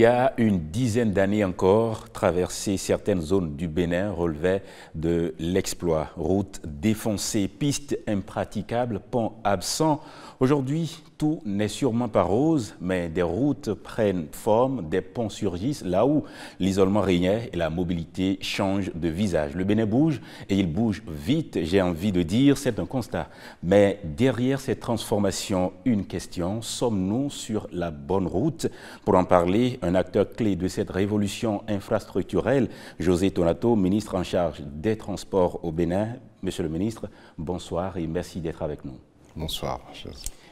a une dizaine d'années encore, traverser certaines zones du Bénin relevait de l'exploit. Routes défoncées, pistes impraticables, ponts absents. Aujourd'hui, tout n'est sûrement pas rose, mais des routes prennent forme, des ponts surgissent là où l'isolement régnait et la mobilité change de visage. Le Bénin bouge et il bouge vite, j'ai envie de dire, c'est un constat. Mais derrière ces transformations, une question, sommes-nous sur la bonne route? Pour en parler, un acteur clé de cette révolution infrastructurelle, José Tonato, ministre en charge des Transports au Bénin. Monsieur le ministre, bonsoir et merci d'être avec nous. Bonsoir.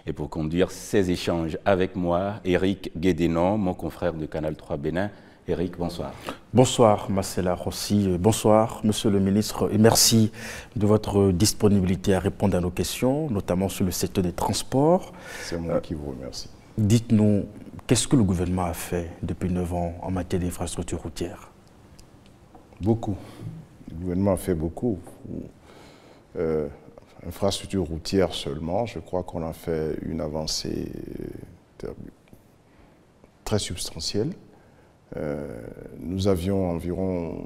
Et pour conduire ces échanges avec moi, Éric Guédénon, mon confrère de Canal 3 Bénin. Éric, bonsoir. Bonsoir, Marcella Rossi. Bonsoir, monsieur le ministre. Et merci de votre disponibilité à répondre à nos questions, notamment sur le secteur des transports. C'est moi qui vous remercie. Dites-nous, qu'est-ce que le gouvernement a fait depuis 9 ans en matière d'infrastructures routières? Beaucoup. Le gouvernement a fait beaucoup. Infrastructure routière seulement, je crois qu'on a fait une avancée très substantielle. Nous avions environ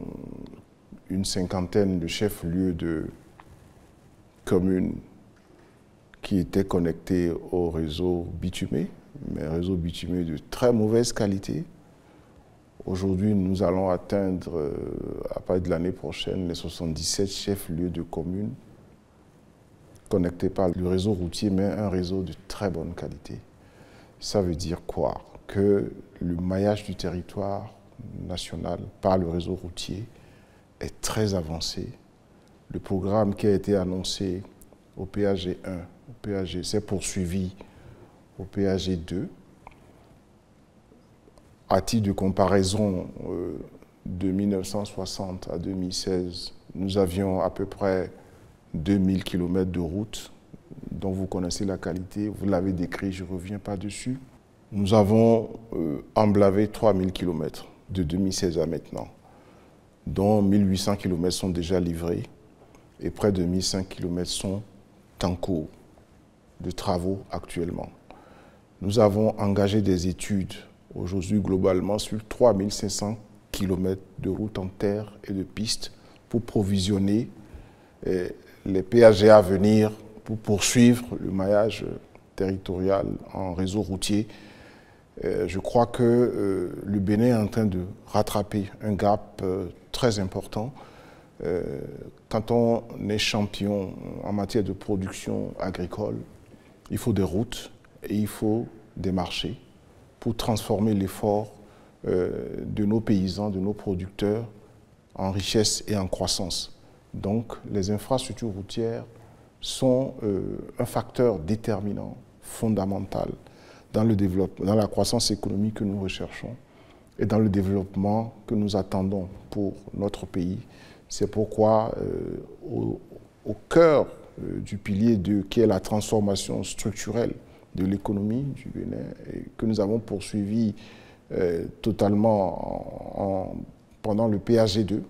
une cinquantaine de chefs-lieux de communes qui étaient connectés au réseau bitumé, mais un réseau bitumé de très mauvaise qualité. Aujourd'hui, nous allons atteindre, à partir de l'année prochaine, les 77 chefs-lieux de communes connectés par le réseau routier, mais un réseau de très bonne qualité. Ça veut dire quoi? Que le maillage du territoire national par le réseau routier est très avancé. Le programme qui a été annoncé au PAG 1, s'est poursuivi au PAG 2. À titre de comparaison, de 1960 à 2016, nous avions à peu près 2000 km de route dont vous connaissez la qualité, vous l'avez décrit, je ne reviens pas dessus. Nous avons emblavé 3000 km de 2016 à maintenant, dont 1800 km sont déjà livrés et près de 1500 km sont en cours de travaux actuellement. Nous avons engagé des études aujourd'hui globalement sur 3500 km de routes en terre et de pistes pour provisionner les PAG à venir pour poursuivre le maillage territorial en réseau routier. Je crois que le Bénin est en train de rattraper un gap très important. Quand on est champion en matière de production agricole, il faut des routes et il faut des marchés pour transformer l'effort de nos paysans, de nos producteurs en richesse et en croissance. Donc, les infrastructures routières sont un facteur déterminant, fondamental dans le développement, dans la croissance économique que nous recherchons et dans le développement que nous attendons pour notre pays. C'est pourquoi, au cœur du pilier qui est la transformation structurelle de l'économie du Bénin, et que nous avons poursuivi totalement pendant le PAG 2,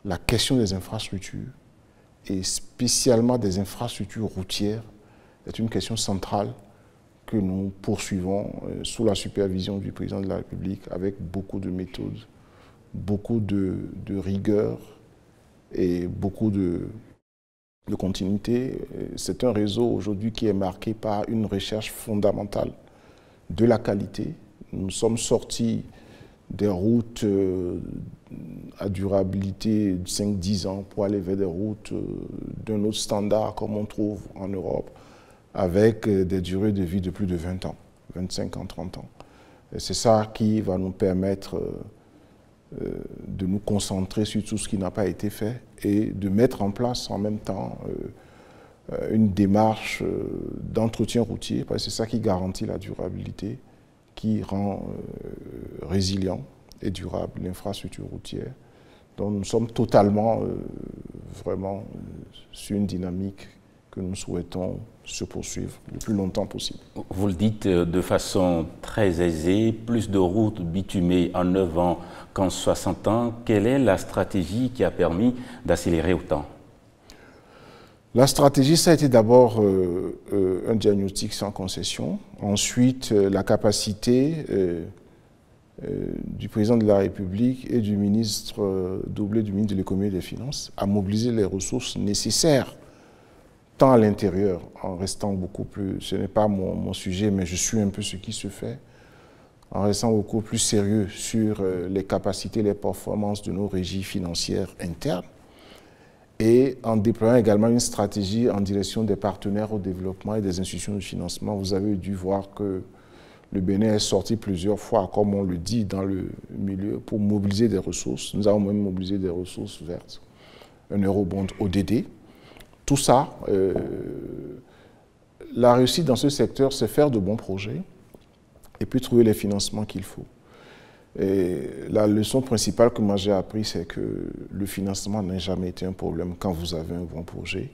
la question des infrastructures, et spécialement des infrastructures routières, est une question centrale que nous poursuivons sous la supervision du président de la République avec beaucoup de méthodes, beaucoup de rigueur et beaucoup de continuité. C'est un réseau aujourd'hui qui est marqué par une recherche fondamentale de la qualité. Nous sommes sortis des routes à durabilité de 5-10 ans pour aller vers des routes d'un autre standard comme on trouve en Europe, avec des durées de vie de plus de 20 ans, 25 ans, 30 ans. C'est ça qui va nous permettre de nous concentrer sur tout ce qui n'a pas été fait et de mettre en place en même temps une démarche d'entretien routier, parce que c'est ça qui garantit la durabilité, qui rend résilient et durable l'infrastructure routière. Donc nous sommes totalement, vraiment sur une dynamique que nous souhaitons se poursuivre le plus longtemps possible. Vous le dites de façon très aisée, plus de routes bitumées en 9 ans qu'en 60 ans. Quelle est la stratégie qui a permis d'accélérer autant? La stratégie, ça a été d'abord un diagnostic sans concession. Ensuite, la capacité du président de la République et du ministre doublé du ministre de l'économie et des finances à mobiliser les ressources nécessaires, tant à l'intérieur, en restant beaucoup plus, ce n'est pas mon sujet, mais je suis un peu ce qui se fait, en restant beaucoup plus sérieux sur les capacités, les performances de nos régies financières internes, et en déployant également une stratégie en direction des partenaires au développement et des institutions de financement. Vous avez dû voir que le Bénin est sorti plusieurs fois, comme on le dit dans le milieu, pour mobiliser des ressources. Nous avons même mobilisé des ressources vertes, un eurobond ODD. Tout ça, la réussite dans ce secteur, c'est faire de bons projets et puis trouver les financements qu'il faut. Et la leçon principale que moi j'ai appris, c'est que le financement n'a jamais été un problème quand vous avez un bon projet.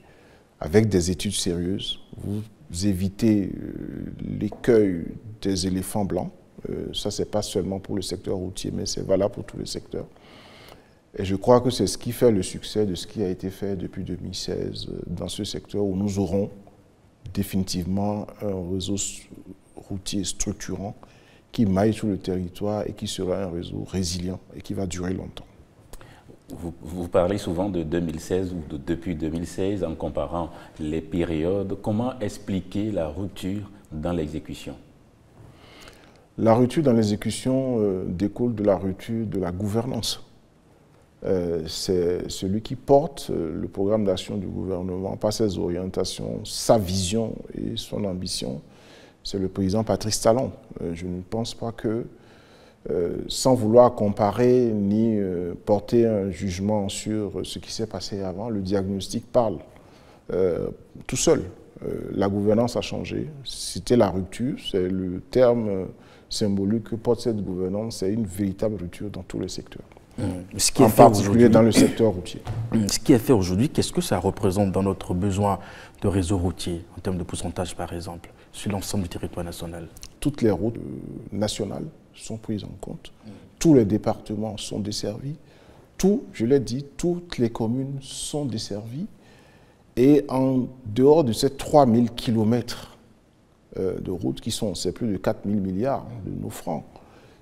Avec des études sérieuses, vous évitez l'écueil des éléphants blancs. Ça, ce n'est pas seulement pour le secteur routier, mais c'est valable pour tous les secteurs. Et je crois que c'est ce qui fait le succès de ce qui a été fait depuis 2016 dans ce secteur où nous aurons définitivement un réseau routier structurant qui maille tout le territoire et qui sera un réseau résilient et qui va durer longtemps. Vous parlez souvent de 2016 ou de depuis 2016 en comparant les périodes. Comment expliquer la rupture dans l'exécution? La rupture dans l'exécution découle de la rupture de la gouvernance. C'est celui qui porte le programme d'action du gouvernement par ses orientations, sa vision et son ambition. C'est le président Patrice Talon. Je ne pense pas que, sans vouloir comparer ni porter un jugement sur ce qui s'est passé avant, le diagnostic parle tout seul. La gouvernance a changé. C'était la rupture, c'est le terme symbolique que porte cette gouvernance. C'est une véritable rupture dans tous les secteurs. En particulier dans le secteur routier. Ce qui est fait aujourd'hui, qu'est-ce que ça représente dans notre besoin de réseau routier, en termes de pourcentage par exemple, sur l'ensemble du territoire national? Toutes les routes nationales sont prises en compte. Tous les départements sont desservis. Je l'ai dit, toutes les communes sont desservies. Et en dehors de ces 3000 kilomètres de routes, c'est plus de 4000 milliards de nos francs,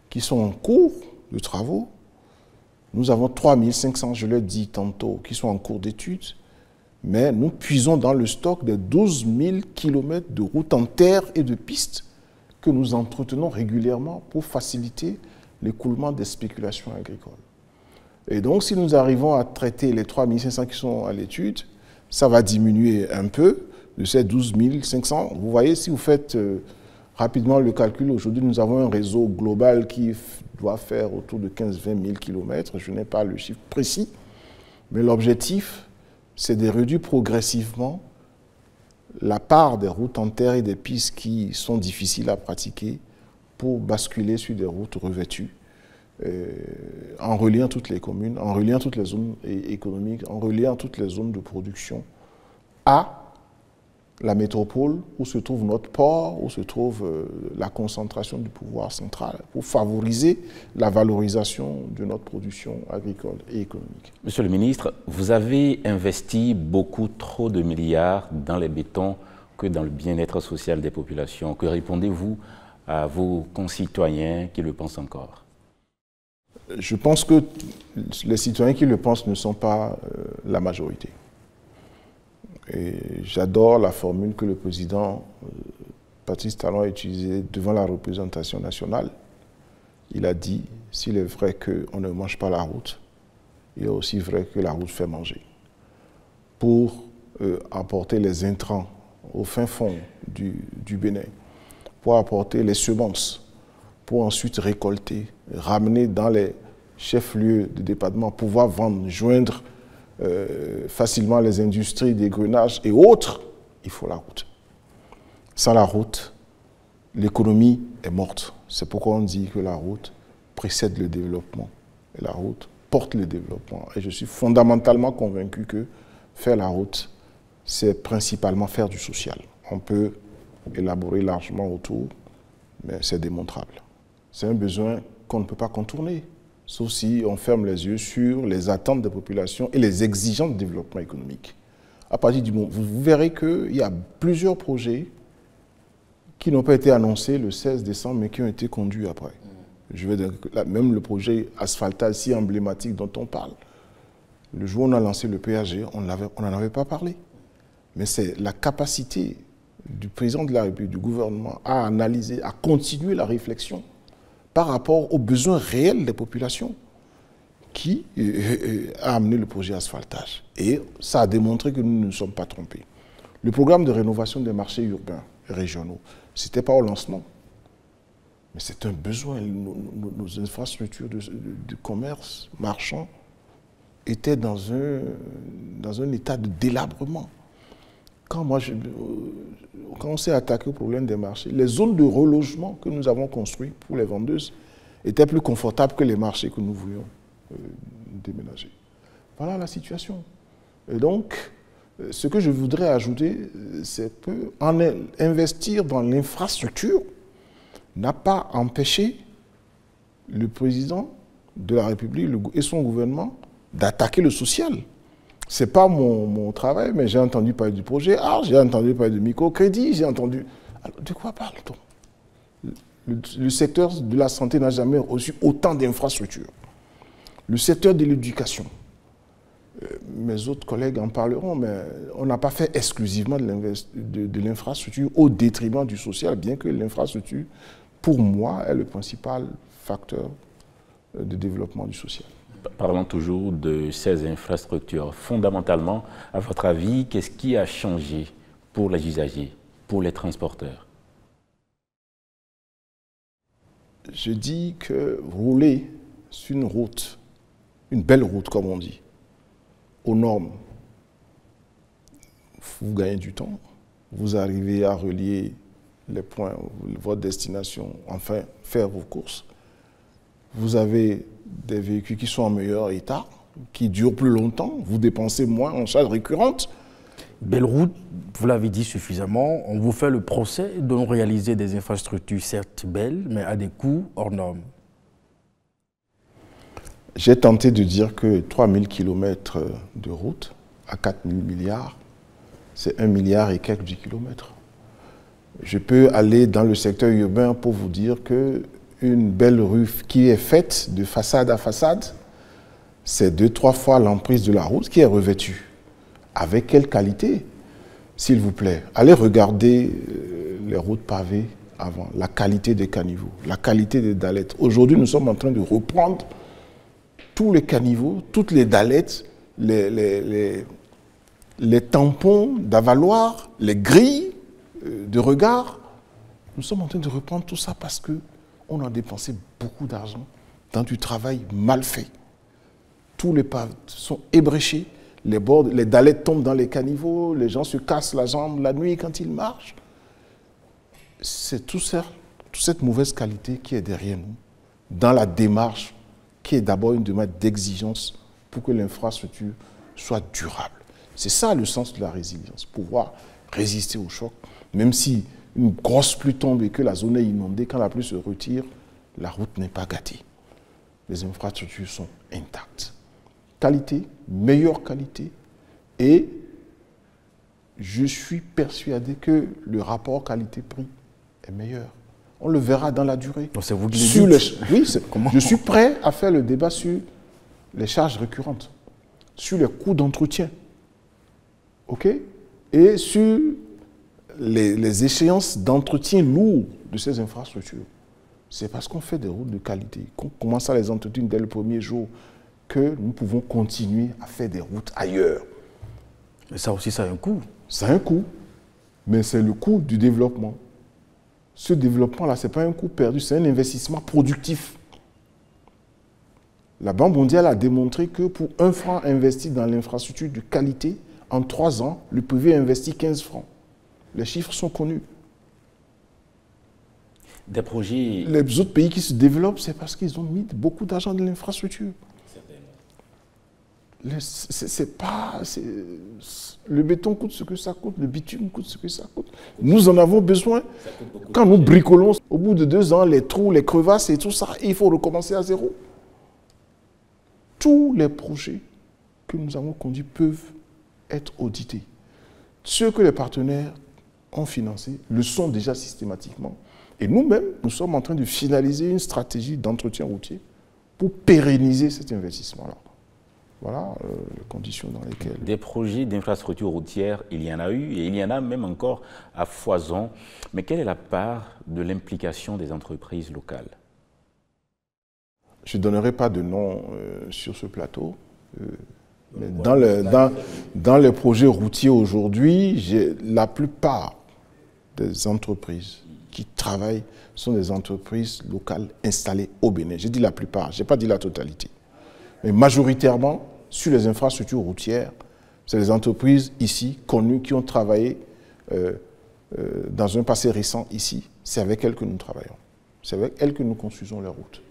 qui sont en cours de travaux, nous avons 3500, je l'ai dit tantôt, qui sont en cours d'études, mais nous puisons dans le stock de 12 000 kilomètres de routes en terre et de pistes que nous entretenons régulièrement pour faciliter l'écoulement des spéculations agricoles. Et donc, si nous arrivons à traiter les 3500 qui sont à l'étude, ça va diminuer un peu de ces 12 500. Vous voyez, si vous faites rapidement le calcul, aujourd'hui, nous avons un réseau global qui doit faire autour de 15-20 000 kilomètres. Je n'ai pas le chiffre précis, mais l'objectif, c'est de réduire progressivement la part des routes en terre et des pistes qui sont difficiles à pratiquer pour basculer sur des routes revêtues, en reliant toutes les communes, en reliant toutes les zones économiques, en reliant toutes les zones de production à la métropole où se trouve notre port, où se trouve la concentration du pouvoir central, pour favoriser la valorisation de notre production agricole et économique. Monsieur le ministre, vous avez investi beaucoup trop de milliards dans les bétons que dans le bien-être social des populations. Que répondez-vous à vos concitoyens qui le pensent encore? Je pense que les citoyens qui le pensent ne sont pas la majorité. Et j'adore la formule que le président Patrice Talon a utilisée devant la représentation nationale. Il a dit, s'il est vrai qu'on ne mange pas la route, il est aussi vrai que la route fait manger. Pour apporter les intrants au fin fond du Bénin, pour apporter les semences, pour ensuite récolter, ramener dans les chefs-lieux de département, pouvoir vendre, joindre facilement les industries d'égrenage et autres, il faut la route. Sans la route, l'économie est morte. C'est pourquoi on dit que la route précède le développement. Et la route porte le développement. Et je suis fondamentalement convaincu que faire la route, c'est principalement faire du social. On peut élaborer largement autour, mais c'est démontrable. C'est un besoin qu'on ne peut pas contourner, sauf si on ferme les yeux sur les attentes des populations et les exigences de développement économique. À partir du moment, vous verrez qu'il y a plusieurs projets qui n'ont pas été annoncés le 16 décembre, mais qui ont été conduits après. Même le projet asphaltage si emblématique dont on parle. Le jour où on a lancé le PAG, on n'en avait pas parlé. Mais c'est la capacité du président de la République, du gouvernement, à analyser, à continuer la réflexion par rapport aux besoins réels des populations qui a amené le projet asphaltage. Et ça a démontré que nous ne nous sommes pas trompés. Le programme de rénovation des marchés urbains et régionaux, ce n'était pas au lancement. Mais c'est un besoin. Nos infrastructures de commerce marchand étaient dans un état de délabrement. Quand on s'est attaqué au problème des marchés, les zones de relogement que nous avons construites pour les vendeuses étaient plus confortables que les marchés que nous voulions déménager. Voilà la situation. Et donc, ce que je voudrais ajouter, c'est qu'investir dans l'infrastructure n'a pas empêché le président de la République et son gouvernement d'attaquer le social. Ce n'est pas mon travail, mais j'ai entendu parler du projet ARC, j'ai entendu parler de microcrédit, j'ai entendu... Alors, de quoi parle-t-on? Le secteur de la santé n'a jamais reçu autant d'infrastructures. Le secteur de l'éducation, mes autres collègues en parleront, mais on n'a pas fait exclusivement de l'infrastructure au détriment du social, bien que l'infrastructure, pour moi, est le principal facteur de développement du social. Parlons toujours de ces infrastructures. Fondamentalement, à votre avis, qu'est-ce qui a changé pour les usagers, pour les transporteurs? Je dis que rouler sur une route, une belle route comme on dit, aux normes, vous gagnez du temps, vous arrivez à relier les points, votre destination, enfin faire vos courses. Vous avez des véhicules qui sont en meilleur état, qui durent plus longtemps, vous dépensez moins en charges récurrentes. Belle route, vous l'avez dit suffisamment, on vous fait le procès de réaliser des infrastructures certes belles, mais à des coûts hors normes. J'ai tenté de dire que 3000 km de route à 4000 milliards, c'est 1 milliard et quelques de kilomètres. Je peux aller dans le secteur urbain pour vous dire que une belle rue qui est faite de façade à façade, c'est 2-3 fois l'emprise de la route qui est revêtue. Avec quelle qualité, s'il vous plaît? Allez regarder les routes pavées avant, la qualité des caniveaux, la qualité des dallettes. Aujourd'hui, nous sommes en train de reprendre tous les caniveaux, toutes les dallettes, les tampons d'avaloir, les grilles de regard. Nous sommes en train de reprendre tout ça parce qu'on a dépensé beaucoup d'argent dans du travail mal fait. Tous les pas sont ébréchés, les dallettes tombent dans les caniveaux, les gens se cassent la jambe la nuit quand ils marchent. C'est toute cette mauvaise qualité qui est derrière nous, dans la démarche qui est d'abord une démarche d'exigence pour que l'infrastructure soit durable. C'est ça le sens de la résilience, pouvoir résister au choc, même si une grosse pluie tombe et que la zone est inondée, quand la pluie se retire, la route n'est pas gâtée. Les infrastructures sont intactes. Qualité, meilleure qualité, et je suis persuadé que le rapport qualité-prix est meilleur. On le verra dans la durée. C'est vous qui le dites. Oui, je suis prêt à faire le débat sur les charges récurrentes, sur les coûts d'entretien, ok, et sur les échéances d'entretien lourds de ces infrastructures. C'est parce qu'on fait des routes de qualité, qu'on commence à les entretenir dès le premier jour, que nous pouvons continuer à faire des routes ailleurs. Mais ça aussi, ça a un coût. Ça a un coût, mais c'est le coût du développement. Ce développement-là, ce n'est pas un coût perdu, c'est un investissement productif. La Banque mondiale a démontré que pour 1 franc investi dans l'infrastructure de qualité, en 3 ans, le privé investit 15 francs. Les chiffres sont connus. Des projets... Les autres pays qui se développent, c'est parce qu'ils ont mis beaucoup d'argent dans l'infrastructure. Le béton coûte ce que ça coûte, le bitume coûte ce que ça coûte. Nous en avons besoin. Quand nous bricolons, au bout de 2 ans, les trous, les crevasses et tout ça, il faut recommencer à zéro. Tous les projets que nous avons conduits peuvent être audités. Ceux que les partenaires ont financés le sont déjà systématiquement. Et nous-mêmes, nous sommes en train de finaliser une stratégie d'entretien routier pour pérenniser cet investissement-là. Voilà les conditions dans lesquelles... Des projets d'infrastructure routière, il y en a eu et il y en a même encore à foison. Mais quelle est la part de l'implication des entreprises locales? Je ne donnerai pas de nom sur ce plateau. Mais dans les projets routiers aujourd'hui, la plupart des entreprises qui travaillent sont des entreprises locales installées au Bénin. J'ai dit la plupart, je n'ai pas dit la totalité. Mais majoritairement, sur les infrastructures routières, c'est les entreprises ici, connues, qui ont travaillé dans un passé récent ici. C'est avec elles que nous travaillons. C'est avec elles que nous construisons les routes.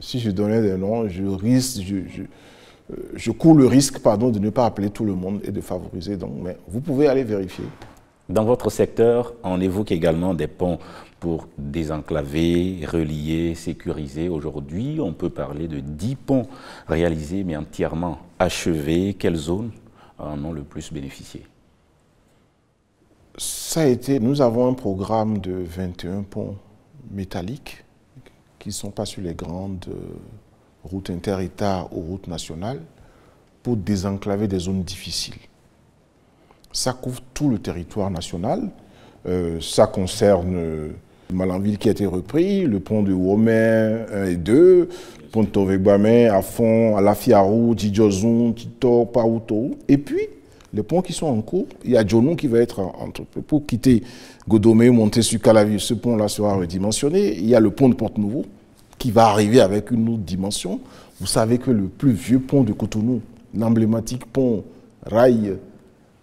Si je donnais des noms, je cours le risque de ne pas appeler tout le monde et de favoriser. Donc, mais vous pouvez aller vérifier. Dans votre secteur, on évoque également des ponts pour désenclaver, relier, sécuriser. Aujourd'hui, on peut parler de 10 ponts réalisés mais entièrement achevés. Quelles zones en ont le plus bénéficié? Nous avons un programme de 21 ponts métalliques qui ne sont pas sur les grandes routes inter-États ou routes nationales pour désenclaver des zones difficiles. Ça couvre tout le territoire national. Ça concerne Malanville qui a été repris, le pont de Womé 1 et 2, le pont de Tovegbamé, à fond, à Lafiarou, Djidjozun, Tito, Paouto. Et puis, les ponts qui sont en cours, il y a Djonou qui va être pour quitter Godomé, monter sur Calavi. Ce pont-là sera redimensionné. Il y a le pont de Porte-Nouveau qui va arriver avec une autre dimension. Vous savez que le plus vieux pont de Cotonou, l'emblématique pont rail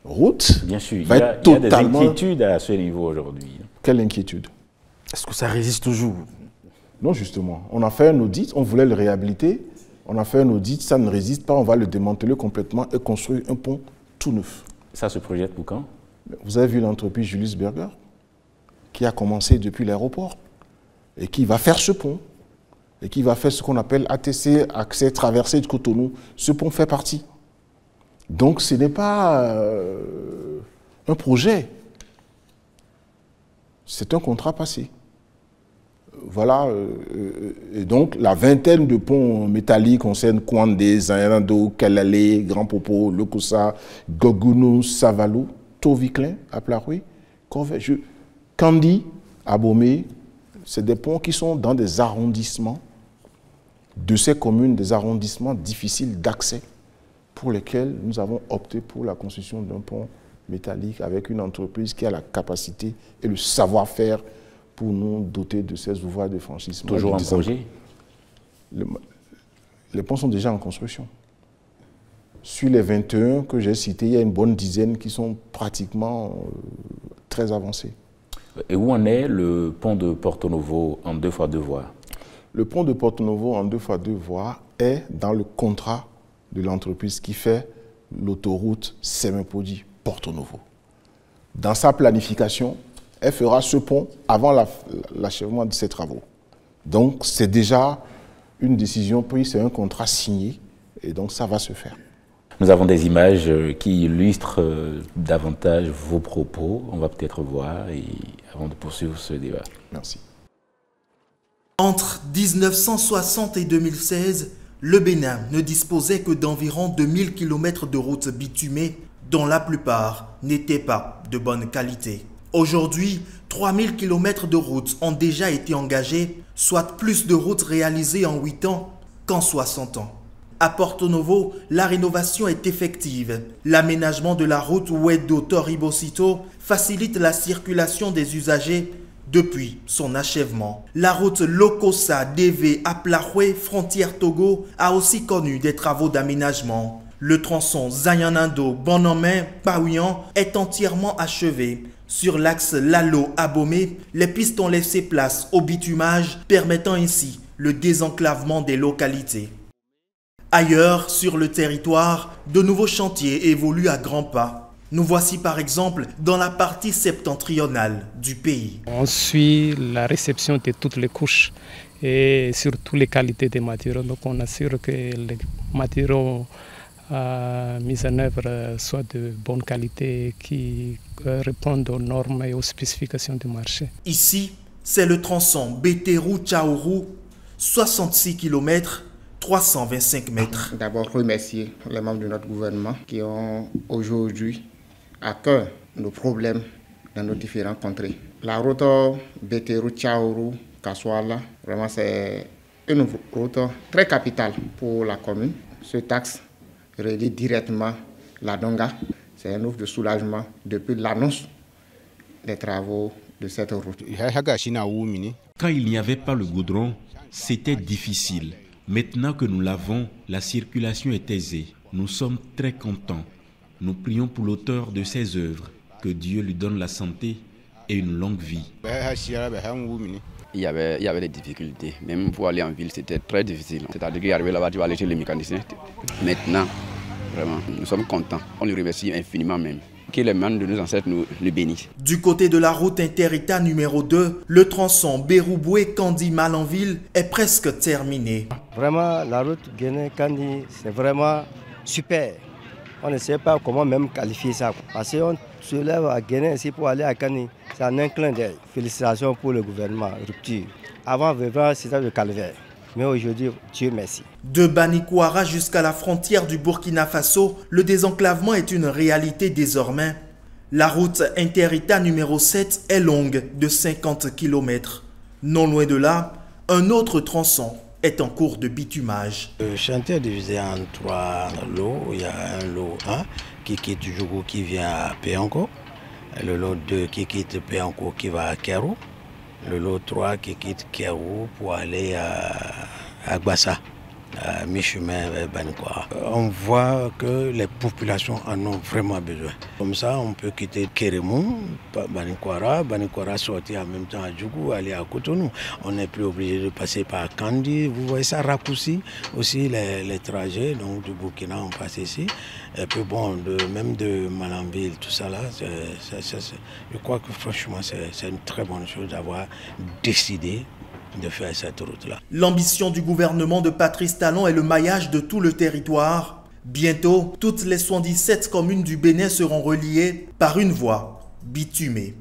route, bien sûr, va être totalement... Il y a des inquiétudes à ce niveau aujourd'hui. Quelle inquiétude? Est-ce que ça résiste toujours? Non, justement. On a fait un audit, on voulait le réhabiliter. On a fait un audit, ça ne résiste pas, on va le démanteler complètement et construire un pont tout neuf. Ça se projette pour quand? Vous avez vu l'entreprise Julius Berger, qui a commencé depuis l'aéroport et qui va faire ce pont et qui va faire ce qu'on appelle ATC, accès traversée de Cotonou. Ce pont fait partie. Donc ce n'est pas un projet, c'est un contrat passé. Voilà, et donc la vingtaine de ponts métalliques concernent Kwandé, Zayando, Kalale, Grand Popo, Lokosa, Gogounou, Savalou, Toviclin, Aplaroui, Kandi, Abomey. C'est des ponts qui sont dans des arrondissements de ces communes, des arrondissements difficiles d'accès, pour lesquels nous avons opté pour la construction d'un pont métallique avec une entreprise qui a la capacité et le savoir-faire pour nous doter de ces ouvrages de franchissement. Toujours en projet? Les ponts sont déjà en construction. Sur les 21 que j'ai cités, il y a une bonne dizaine qui sont pratiquement très avancés. Et où en est le pont de Porto-Novo en 2x2 voies? Le pont de Porto-Novo en 2x2 voies est dans le contrat de l'entreprise qui fait l'autoroute Semipodi-Porto-Novo. Dans sa planification, elle fera ce pont avant l'achèvement de ses travaux. Donc c'est déjà une décision prise, c'est un contrat signé et donc ça va se faire. Nous avons des images qui illustrent davantage vos propos. On va peut-être voir et avant de poursuivre ce débat. Merci. Entre 1960 et 2016, le Bénin ne disposait que d'environ 2000 km de routes bitumées, dont la plupart n'étaient pas de bonne qualité. Aujourd'hui, 3000 km de routes ont déjà été engagées, soit plus de routes réalisées en 8 ans qu'en 60 ans. À Porto-Novo, la rénovation est effective. L'aménagement de la route Ouedo-Toribocito facilite la circulation des usagers depuis son achèvement. La route Lokosa-DV-Aplahoué, frontière Togo, a aussi connu des travaux d'aménagement. Le tronçon Zayanando-Bonomé-Paouyan est entièrement achevé. Sur l'axe Lalo-Abomey, les pistes ont laissé place au bitumage, permettant ainsi le désenclavement des localités. Ailleurs, sur le territoire, de nouveaux chantiers évoluent à grands pas. Nous voici par exemple dans la partie septentrionale du pays. On suit la réception de toutes les couches et surtout les qualités des matériaux. Donc on assure que les matériaux mis en œuvre soient de bonne qualité qui répondent aux normes et aux spécifications du marché. Ici, c'est le tronçon Bétérou-Tchaourou, 66 km, 325 mètres. D'abord, remercier les membres de notre gouvernement qui ont aujourd'hui à cœur nos problèmes dans nos différentes contrées. La route Bétérou-Tchaourou-Kassoala, vraiment c'est une route très capitale pour la commune. Ce axe relie directement la Donga. C'est un ouf de soulagement depuis l'annonce des travaux de cette route. Quand il n'y avait pas le goudron, c'était difficile. Maintenant que nous l'avons, la circulation est aisée. Nous sommes très contents. Nous prions pour l'auteur de ces œuvres, que Dieu lui donne la santé et une longue vie. Il y avait des difficultés. Même pour aller en ville, c'était très difficile. C'est-à-dire qu'arriver là-bas, tu vas aller chez les mécaniciens. Maintenant, vraiment, nous sommes contents. On lui remercie infiniment même. Que les mains de nos ancêtres nous bénissent. Du côté de la route inter-État numéro 2, le tronçon Bérouboué-Kandi-Malanville est presque terminé. Vraiment, la route Guinée-Kandi, c'est vraiment super. On ne sait pas comment même qualifier ça. Parce qu'on se lève à Guinée ici pour aller à Kandi. C'est un inclin d'œil. Félicitations pour le gouvernement, rupture. Avant, vraiment, c'était le calvaire. Mais aujourd'hui, Dieu merci. De Banikouara jusqu'à la frontière du Burkina Faso, le désenclavement est une réalité désormais. La route inter-État numéro 7 est longue de 50 km. Non loin de là, un autre tronçon est en cours de bitumage. Le chantier est divisé en 3 lots. Il y a un lot 1 qui quitte Djougou qui vient à Péanco. Le lot 2 qui quitte Péanco qui va à Kérou. Le lot 3 qui quitte Kérou pour aller à Gbassa, à mi-chemin vers Banikouara. On voit que les populations en ont vraiment besoin. Comme ça, on peut quitter Kérémou, Banikouara sortir en même temps à Djougou, aller à Cotonou. On n'est plus obligé de passer par Kandi. Vous voyez, ça raccourcit aussi les trajets. Donc du Burkina, on passe ici. Et puis bon, même de Malanville, tout ça là, je crois que franchement, c'est une très bonne chose d'avoir décidé de faire cette route-là. L'ambition du gouvernement de Patrice Talon est le maillage de tout le territoire. Bientôt, toutes les 77 communes du Bénin seront reliées par une voie bitumée.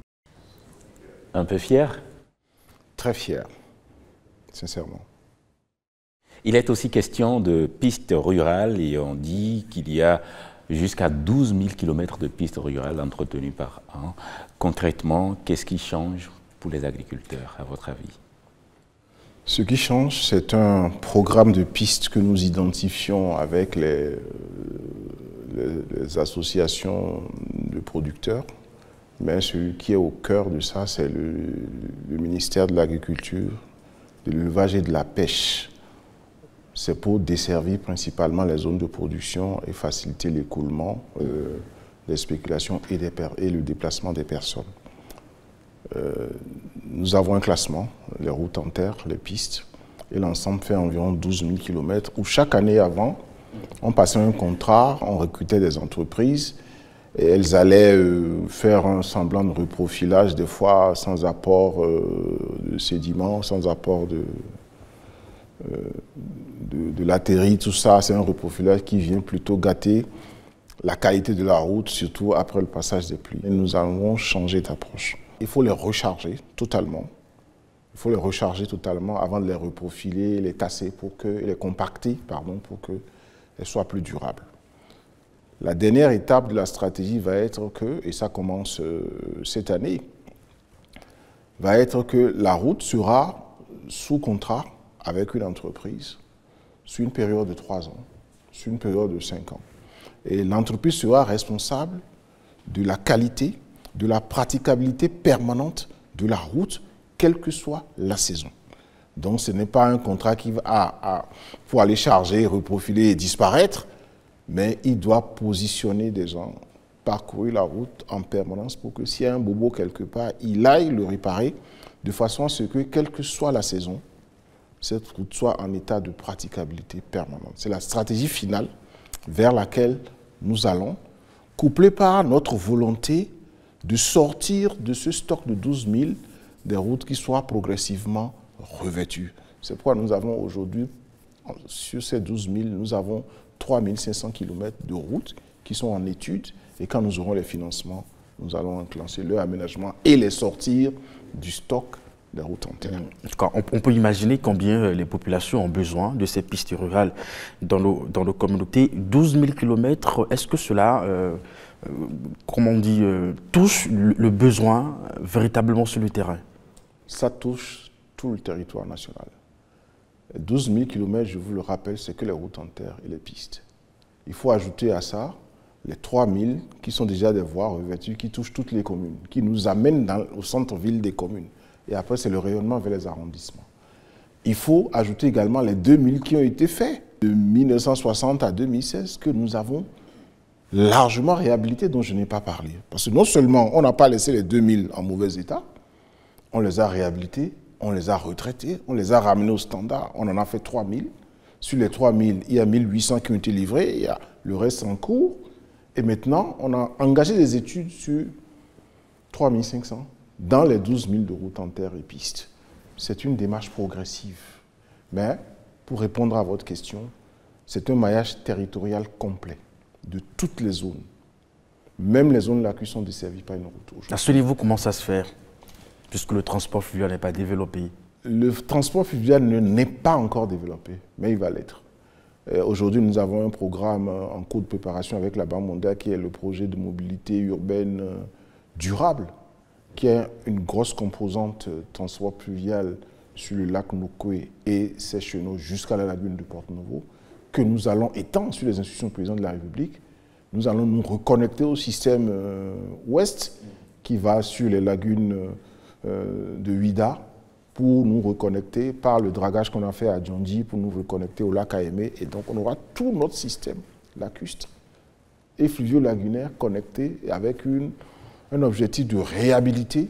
Un peu fier? Très fier, sincèrement. Il est aussi question de pistes rurales et on dit qu'il y a jusqu'à 12 000 km de pistes rurales entretenues par an. Concrètement, qu'est-ce qui change pour les agriculteurs, à votre avis? Ce qui change, c'est un programme de pistes que nous identifions avec les associations de producteurs. Mais celui qui est au cœur de ça, c'est le ministère de l'Agriculture, de l'élevage et de la pêche. C'est pour desservir principalement les zones de production et faciliter l'écoulement, les spéculations et le déplacement des personnes. Nous avons un classement, les routes en terre, les pistes, et l'ensemble fait environ 12 000 km, où chaque année avant, on passait un contrat, on recrutait des entreprises, et elles allaient faire un semblant de reprofilage, des fois sans apport de sédiments, sans apport de latérite, tout ça. C'est un reprofilage qui vient plutôt gâter la qualité de la route, surtout après le passage des pluies. Et nous avons changé d'approche. Il faut les recharger totalement. Il faut les recharger totalement avant de les reprofiler, les casser, les compacter, pour qu'elles soient plus durables. La dernière étape de la stratégie va être que, et ça commence cette année, va être que la route sera sous contrat avec une entreprise sur une période de 3 ans, sur une période de 5 ans. Et l'entreprise sera responsable de la qualité, de la praticabilité permanente de la route, quelle que soit la saison. Donc ce n'est pas un contrat qui va pour aller charger, reprofiler et disparaître, mais il doit positionner des gens, parcourir la route en permanence pour que s'il y a un bobo quelque part, il aille le réparer de façon à ce que, quelle que soit la saison, cette route soit en état de praticabilité permanente. C'est la stratégie finale vers laquelle nous allons, couplée par notre volonté de sortir de ce stock de 12 000 des routes qui soient progressivement revêtues. C'est pourquoi nous avons aujourd'hui, sur ces 12 000, nous avons 3 500 km de routes qui sont en étude et quand nous aurons les financements, nous allons enclencher leur aménagement et les sortir du stock des routes en terre. On peut imaginer combien les populations ont besoin de ces pistes rurales dans nos communautés. 12 000 km, est-ce que cela, comment on dit, touche le besoin véritablement sur le terrain? Ça touche tout le territoire national. 12 000 km, je vous le rappelle, c'est que les routes en terre et les pistes. Il faut ajouter à ça les 3 000 qui sont déjà des voies revêtues, qui touchent toutes les communes, qui nous amènent au centre-ville des communes. Et après, c'est le rayonnement vers les arrondissements. Il faut ajouter également les 2 000 qui ont été faits de 1960 à 2016, que nous avons largement réhabilités, dont je n'ai pas parlé. Parce que non seulement on n'a pas laissé les 2 000 en mauvais état, on les a réhabilités, on les a retraités, on les a ramenés au standard, on en a fait 3 000. Sur les 3 000, il y a 1 800 qui ont été livrés, il y a le reste en cours. Et maintenant, on a engagé des études sur 3 500 dans les 12 000 de routes en terre et pistes. C'est une démarche progressive. Mais, pour répondre à votre question, c'est un maillage territorial complet de toutes les zones. Même les zones là qui sont desservies par une route aujourd'hui. À ce niveau, comment ça se fait, puisque le transport fluvial n'est pas développé? Le transport fluvial n'est pas encore développé, mais il va l'être. Aujourd'hui, nous avons un programme en cours de préparation avec la Banque mondiale qui est le projet de mobilité urbaine durable, qui est une grosse composante transport fluvial sur le lac Nokoué et ses chenaux jusqu'à la lagune de Porto-Novo, que nous allons étendre sur les institutions du président de la République. Nous allons nous reconnecter au système ouest qui va sur les lagunes de Huida, pour nous reconnecter par le dragage qu'on a fait à Djondji, pour nous reconnecter au lac Aémé. Et donc, on aura tout notre système lacustre et fluvio-lagunaire connecté avec un objectif de réhabiliter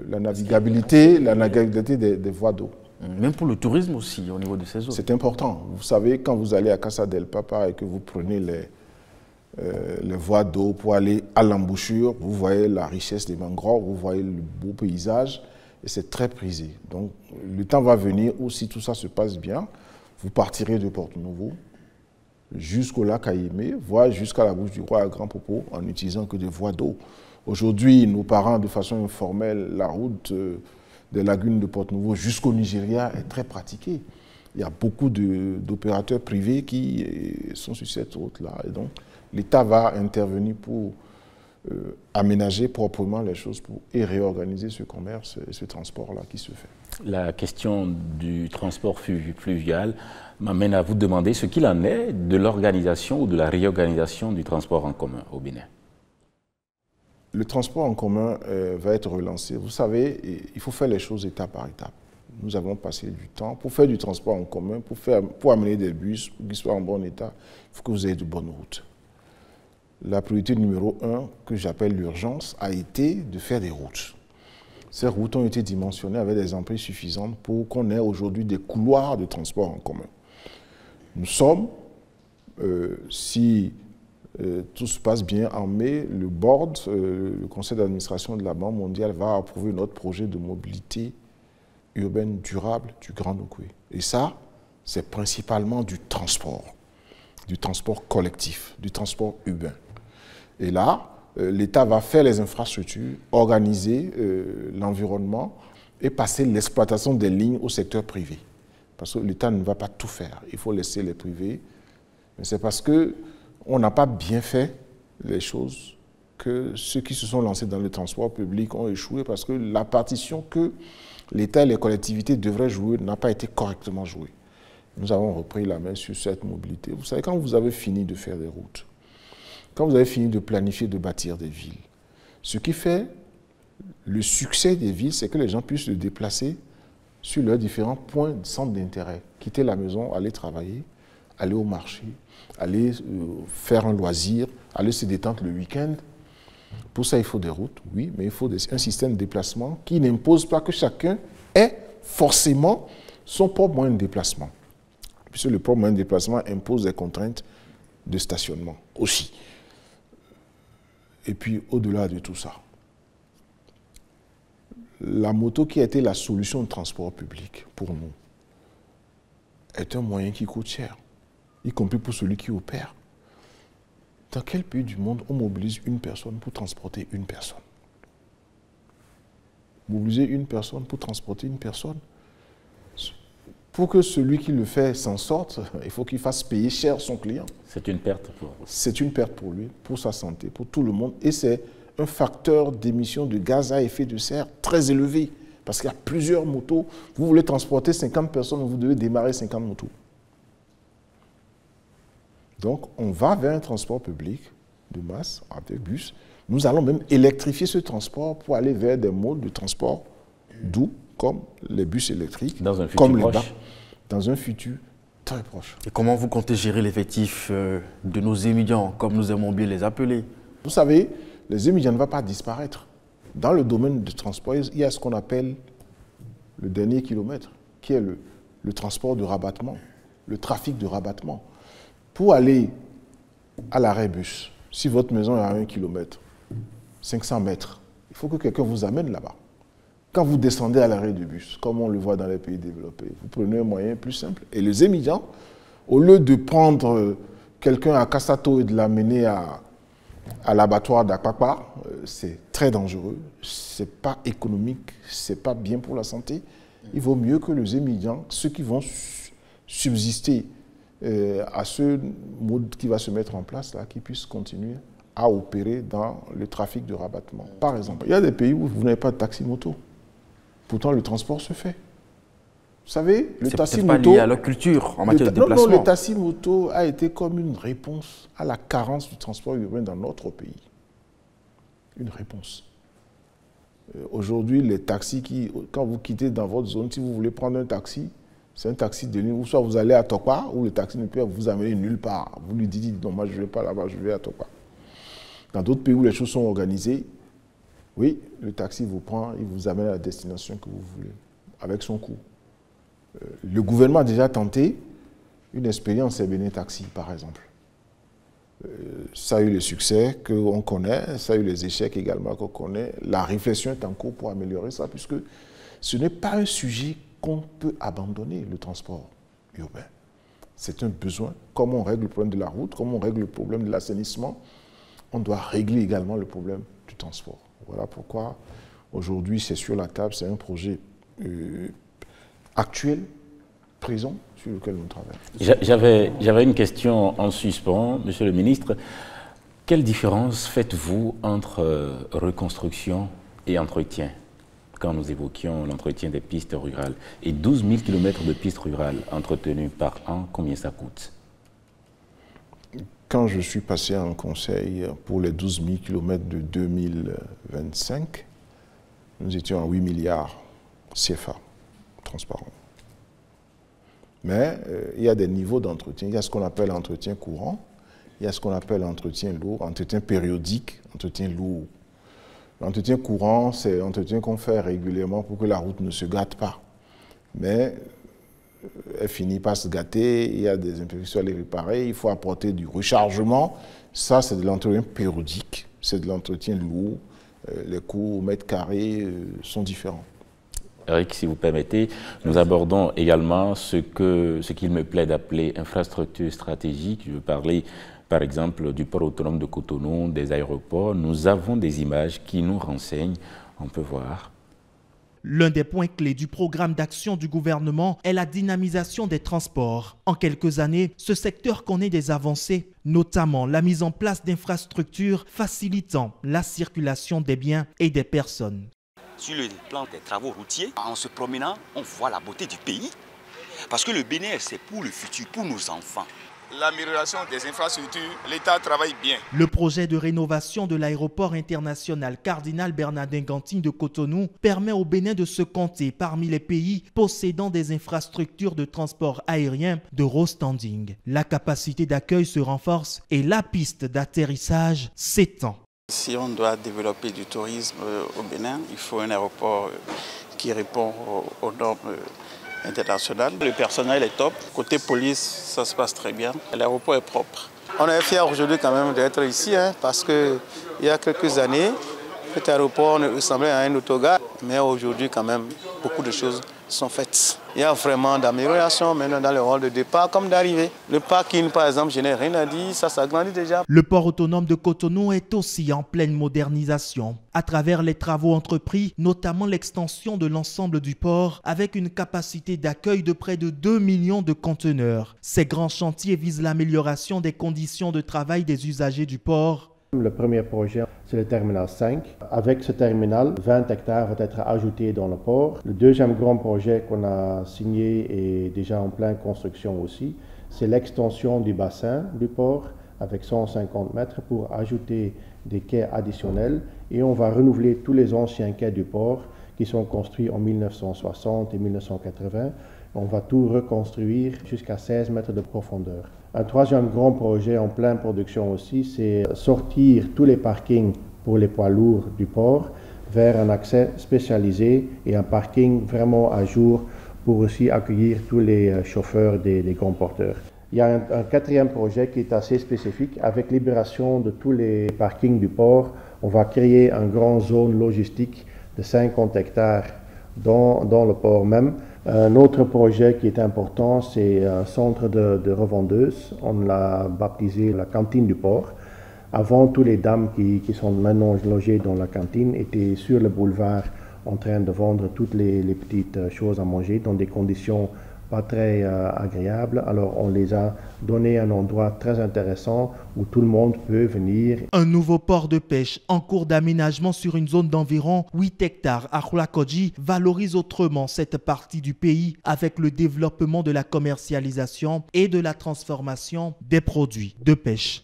la navigabilité des voies d'eau. Même pour le tourisme aussi, au niveau de ces zones. C'est important. Vous savez, quand vous allez à Casa del Papa et que vous prenez les voies d'eau pour aller à l'embouchure, vous voyez la richesse des mangroves, vous voyez le beau paysage, et c'est très prisé. Donc, le temps va venir où, si tout ça se passe bien, vous partirez de Porto-Novo jusqu'au lac Aémé, voire jusqu'à la bouche du roi à Grand Popo, en n'utilisant que des voies d'eau. Aujourd'hui, nos parents, de façon informelle, la route des lagunes de Porto-Novo jusqu'au Nigeria est très pratiquée. Il y a beaucoup d'opérateurs privés qui sont sur cette route-là. Et donc, l'État va intervenir pour aménager proprement les choses et réorganiser ce commerce et ce transport-là qui se fait. La question du transport fluvial m'amène à vous demander ce qu'il en est de l'organisation ou de la réorganisation du transport en commun au Bénin. Le transport en commun va être relancé. Vous savez, il faut faire les choses étape par étape. Nous avons passé du temps. Pour faire du transport en commun, pour amener des bus, pour qu'ils soient en bon état, il faut que vous ayez de bonnes routes. La priorité numéro 1, que j'appelle l'urgence, a été de faire des routes. Ces routes ont été dimensionnées avec des emprises suffisantes pour qu'on ait aujourd'hui des couloirs de transport en commun. Nous sommes, si tout se passe bien en mai, le board, le conseil d'administration de la Banque mondiale va approuver notre projet de mobilité urbaine durable du Grand Nokoué. Et ça, c'est principalement du transport collectif, du transport urbain. Et là, l'État va faire les infrastructures, organiser l'environnement et passer l'exploitation des lignes au secteur privé. Parce que l'État ne va pas tout faire. Il faut laisser les privés. Mais c'est parce qu'on n'a pas bien fait les choses que ceux qui se sont lancés dans le transport public ont échoué parce que la partition que l'État et les collectivités devraient jouer n'a pas été correctement jouée. Nous avons repris la main sur cette mobilité. Vous savez, quand vous avez fini de faire des routes, quand vous avez fini de planifier, de bâtir des villes, ce qui fait le succès des villes, c'est que les gens puissent se déplacer sur leurs différents points de centre d'intérêt. Quitter la maison, aller travailler, aller au marché, aller faire un loisir, aller se détendre le week-end. Pour ça, il faut des routes, oui, mais il faut un système de déplacement qui n'impose pas que chacun ait forcément son propre moyen de déplacement. Puisque le propre moyen de déplacement impose des contraintes de stationnement aussi. Et puis, au-delà de tout ça, la moto qui a été la solution de transport public pour nous est un moyen qui coûte cher, y compris pour celui qui opère. Dans quel pays du monde on mobilise une personne pour transporter une personne? Mobiliser une personne pour transporter une personne. Pour que celui qui le fait s'en sorte, il faut qu'il fasse payer cher son client. C'est une perte pour vous. C'est une perte pour lui, pour sa santé, pour tout le monde. Et c'est un facteur d'émission de gaz à effet de serre très élevé. Parce qu'il y a plusieurs motos. Vous voulez transporter 50 personnes, vous devez démarrer 50 motos. Donc, on va vers un transport public de masse, avec bus. Nous allons même électrifier ce transport pour aller vers des modes de transport doux, comme les bus électriques, dans un futur comme les proche. bacs, dans un futur très proche. Et comment vous comptez gérer l'effectif de nos étudiants, comme nous aimons bien les appeler? Vous savez, les étudiants ne vont pas disparaître. Dans le domaine du transport, il y a ce qu'on appelle le dernier kilomètre, qui est le transport de rabattement, le trafic de rabattement. Pour aller à l'arrêt bus, si votre maison est à 1 km, 500 mètres, il faut que quelqu'un vous amène là-bas. Quand vous descendez à l'arrêt du bus, comme on le voit dans les pays développés, vous prenez un moyen plus simple. Et les étudiants, au lieu de prendre quelqu'un à Kassato et de l'amener à l'abattoir d'Akpakpa, c'est très dangereux, c'est pas économique, c'est pas bien pour la santé. Il vaut mieux que les étudiants, ceux qui vont subsister à ce mode qui va se mettre en place, là, qui puissent continuer à opérer dans le trafic de rabattement. Par exemple, il y a des pays où vous n'avez pas de taxi-moto. Pourtant, le transport se fait. Vous savez, le taxi-moto... C'est pas lié à leur culture en matière de déplacement. Non, le taxi-moto a été comme une réponse à la carence du transport urbain dans notre pays. Une réponse. Aujourd'hui, les taxis quand vous quittez dans votre zone, si vous voulez prendre un taxi, c'est un taxi de ligne, ou soit vous allez à Tokpa, ou le taxi ne peut vous amener nulle part. Vous lui dites, non, moi je ne vais pas là-bas, je vais à Tokpa. Dans d'autres pays où les choses sont organisées, oui, le taxi vous prend, il vous amène à la destination que vous voulez, avec son coût. Le gouvernement a déjà tenté une expérience Ebene Taxi, par exemple. Ça a eu le succès qu'on connaît, ça a eu les échecs également qu'on connaît. La réflexion est en cours pour améliorer ça, puisque ce n'est pas un sujet qu'on peut abandonner, le transport urbain. C'est un besoin. Comme on règle le problème de la route, comme on règle le problème de l'assainissement, on doit régler également le problème du transport. Voilà pourquoi aujourd'hui c'est sur la table, c'est un projet actuel, présent, sur lequel nous travaillons. J'avais une question en suspens, Monsieur le ministre. Quelle différence faites-vous entre reconstruction et entretien, quand nous évoquions l'entretien des pistes rurales? Et 12 000 km de pistes rurales entretenues par an, combien ça coûte? Quand je suis passé en conseil pour les 12 000 km de 2025, nous étions à 8 milliards CFA, transparent. Mais il y a des niveaux d'entretien. Il y a ce qu'on appelle entretien courant, il y a ce qu'on appelle entretien lourd, entretien périodique, entretien lourd. L'entretien courant, c'est l'entretien qu'on fait régulièrement pour que la route ne se gâte pas. Mais elle finit par se gâter, il y a des imperfections à les réparer, il faut apporter du rechargement. Ça, c'est de l'entretien périodique, c'est de l'entretien lourd. Les coûts au mètre carré sont différents. Eric, si vous permettez, nous abordons également ce qu'il me plaît d'appeler infrastructure stratégique. Je veux parler, par exemple, du port autonome de Cotonou, des aéroports. Nous avons des images qui nous renseignent. On peut voir. L'un des points clés du programme d'action du gouvernement est la dynamisation des transports. En quelques années, ce secteur connaît des avancées, notamment la mise en place d'infrastructures facilitant la circulation des biens et des personnes. Sur le plan des travaux routiers, en se promenant, on voit la beauté du pays. Parce que le Bénin, c'est pour le futur, pour nos enfants. L'amélioration des infrastructures, l'État travaille bien. Le projet de rénovation de l'aéroport international Cardinal Bernardin Gantine de Cotonou permet au Bénin de se compter parmi les pays possédant des infrastructures de transport aérien de haut standing. La capacité d'accueil se renforce et la piste d'atterrissage s'étend. Si on doit développer du tourisme au Bénin, il faut un aéroport qui répond aux normes internationales. Le personnel est top. Côté police, ça se passe très bien. L'aéroport est propre. On est fiers aujourd'hui quand même d'être ici, parce qu'il y a quelques années, cet aéroport ressemblait à un autogare. Mais aujourd'hui quand même, beaucoup de choses sont faites. Il y a vraiment d'amélioration maintenant dans le rôle de départ comme d'arrivée. Le parking, par exemple, je n'ai rien à dire, ça s'agrandit déjà. Le port autonome de Cotonou est aussi en pleine modernisation. À travers les travaux entrepris, notamment l'extension de l'ensemble du port avec une capacité d'accueil de près de 2 millions de conteneurs. Ces grands chantiers visent l'amélioration des conditions de travail des usagers du port. Le premier projet, c'est le terminal 5. Avec ce terminal, 20 hectares vont être ajoutés dans le port. Le deuxième grand projet qu'on a signé est déjà en pleine construction aussi. C'est l'extension du bassin du port avec 150 mètres pour ajouter des quais additionnels. Et on va renouveler tous les anciens quais du port qui sont construits en 1960 et 1980. On va tout reconstruire jusqu'à 16 mètres de profondeur. Un troisième grand projet en pleine production aussi, c'est sortir tous les parkings pour les poids lourds du port vers un accès spécialisé et un parking vraiment à jour pour aussi accueillir tous les chauffeurs des grands porteurs. Il y a un quatrième projet qui est assez spécifique. Avec libération de tous les parkings du port, on va créer une grande zone logistique de 50 hectares dans le port même. Un autre projet qui est important, c'est un centre de revendeuses. On l'a baptisé la cantine du port. Avant, toutes les dames qui sont maintenant logées dans la cantine étaient sur le boulevard en train de vendre toutes les petites choses à manger dans des conditions pas très agréables. Alors on les a donné un endroit très intéressant où tout le monde peut venir. Un nouveau port de pêche en cours d'aménagement sur une zone d'environ 8 hectares à Khoulakodji valorise autrement cette partie du pays avec le développement de la commercialisation et de la transformation des produits de pêche.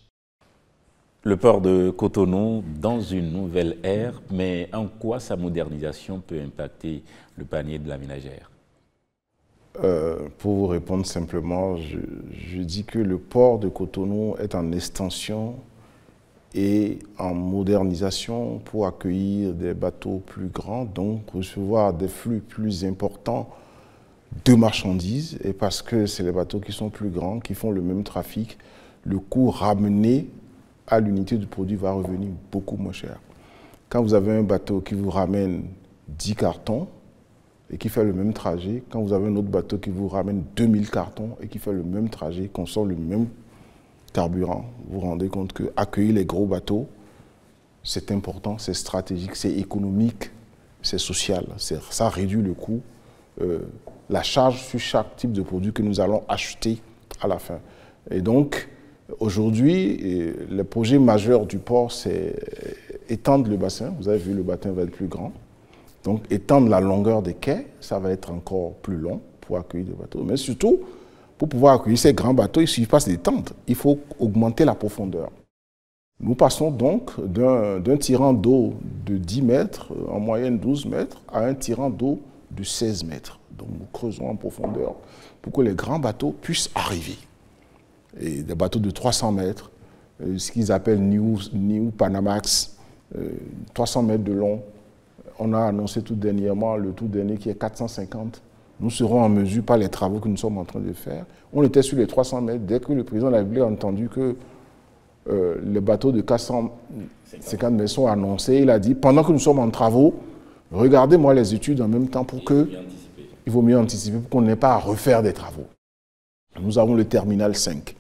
Le port de Cotonou dans une nouvelle ère, mais en quoi sa modernisation peut impacter le panier de la ménagère? Pour vous répondre simplement, je dis que le port de Cotonou est en extension et en modernisation pour accueillir des bateaux plus grands, donc recevoir des flux plus importants de marchandises. Et parce que c'est les bateaux qui sont plus grands, qui font le même trafic, le coût ramené à l'unité du produit va revenir beaucoup moins cher. Quand vous avez un bateau qui vous ramène 10 cartons, et qui fait le même trajet, quand vous avez un autre bateau qui vous ramène 2000 cartons et qui fait le même trajet, consomme le même carburant, vous vous rendez compte que accueillir les gros bateaux, c'est important, c'est stratégique, c'est économique, c'est social. Ça réduit le coût, la charge sur chaque type de produit que nous allons acheter à la fin. Et donc, aujourd'hui, le projet majeur du port, c'est étendre le bassin. Vous avez vu, le bassin va être plus grand. Donc, étendre la longueur des quais, ça va être encore plus long pour accueillir des bateaux. Mais surtout, pour pouvoir accueillir ces grands bateaux, il ne suffit pas d'étendre, il faut augmenter la profondeur. Nous passons donc d'un tirant d'eau de 10 mètres, en moyenne 12 mètres, à un tirant d'eau de 16 mètres. Donc, nous creusons en profondeur pour que les grands bateaux puissent arriver. Et des bateaux de 300 mètres, ce qu'ils appellent New Panamax, 300 mètres de long. On a annoncé tout dernièrement, le tout dernier qui est 450. Nous serons en mesure, par les travaux que nous sommes en train de faire. On était sur les 300 mètres. Dès que le président de la République a entendu que les bateaux de 450 mètres sont annoncés, il a dit, pendant que nous sommes en travaux, regardez-moi les études en même temps pour que... Il vaut mieux anticiper pour qu'on n'ait pas à refaire des travaux. Nous avons le terminal 5,